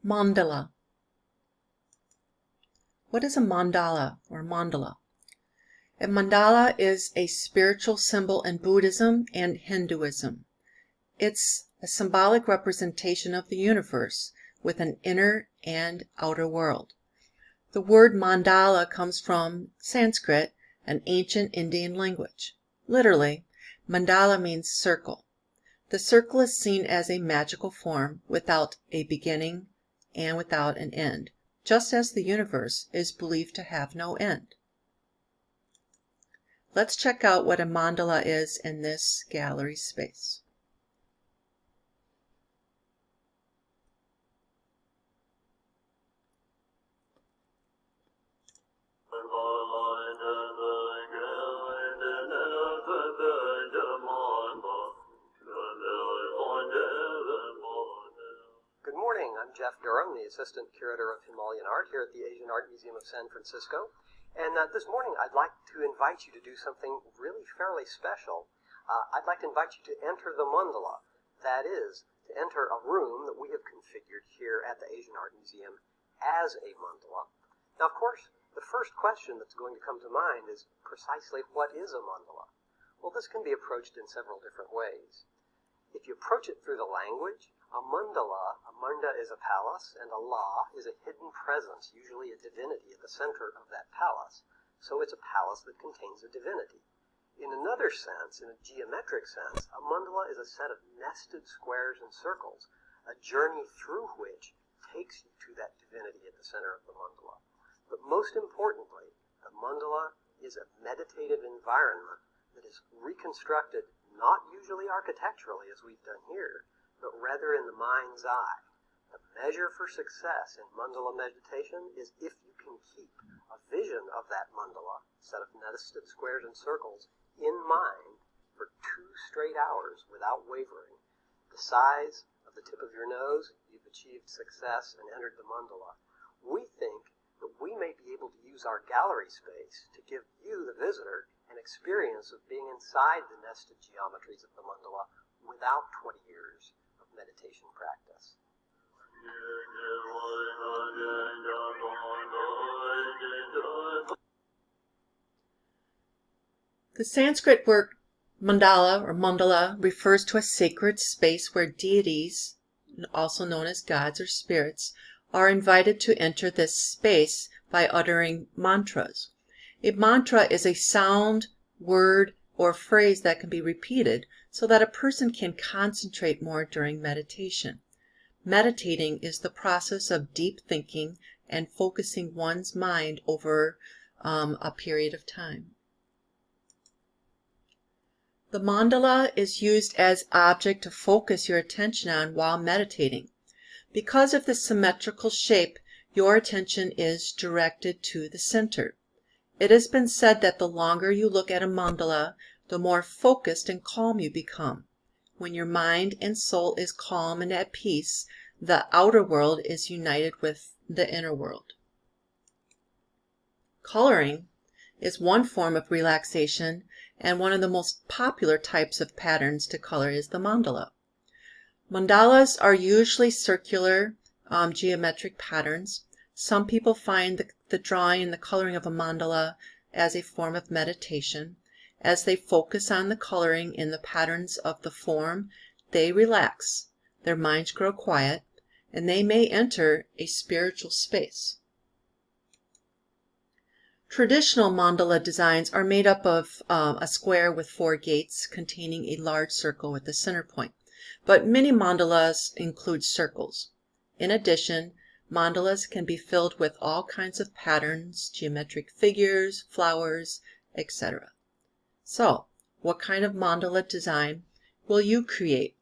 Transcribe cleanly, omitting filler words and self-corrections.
Mandala. What is a mandala or mandala? A mandala is a spiritual symbol in Buddhism and Hinduism. It's a symbolic representation of the universe with an inner and outer world. The word mandala comes from Sanskrit, an ancient Indian language. Literally, mandala means circle. The circle is seen as a magical form without a beginning and without an end, just as the universe is believed to have no end. Let's check out what a mandala is in this gallery space. Good morning, I'm Jeff Durham, the Assistant Curator of Himalayan Art here at the Asian Art Museum of San Francisco. And this morning I'd like to invite you to do something really fairly special. I'd like to invite you to enter the mandala. That is, to enter a room that we have configured here at the Asian Art Museum as a mandala. Now, of course, the first question that's going to come to mind is precisely what is a mandala? Well, this can be approached in several different ways. If you approach it through the language, a mandala, a manda is a palace, and a la is a hidden presence, usually a divinity at the center of that palace. So it's a palace that contains a divinity. In another sense, in a geometric sense, a mandala is a set of nested squares and circles, a journey through which takes you to that divinity at the center of the mandala. But most importantly, the mandala is a meditative environment that is reconstructed not usually architecturally as we've done here, but rather in the mind's eye. The measure for success in mandala meditation is if you can keep a vision of that mandala, set of nested squares and circles, in mind for 2 straight hours without wavering. The size of the tip of your nose, you've achieved success and entered the mandala. We think that we may be able to use our gallery space to give you, the visitor, an experience of being inside the nested geometries of the mandala without 20 years of meditation practice. The Sanskrit word mandala or mandala refers to a sacred space where deities, also known as gods or spirits, are invited to enter this space by uttering mantras. A mantra is a sound, word, or phrase that can be repeated so that a person can concentrate more during meditation. Meditating is the process of deep thinking and focusing one's mind over a period of time. The mandala is used as object to focus your attention on while meditating. Because of the symmetrical shape, your attention is directed to the center. It has been said that the longer you look at a mandala, the more focused and calm you become. When your mind and soul is calm and at peace, the outer world is united with the inner world. Coloring is one form of relaxation, and one of the most popular types of patterns to color is the mandala. Mandalas are usually circular geometric patterns. Some people find the drawing and the coloring of a mandala as a form of meditation. As they focus on the coloring in the patterns of the form, they relax, their minds grow quiet, and they may enter a spiritual space. Traditional mandala designs are made up of a square with 4 gates containing a large circle with the center point, but many mandalas include circles. In addition, mandalas can be filled with all kinds of patterns, geometric figures, flowers, etc. So, what kind of mandala design will you create?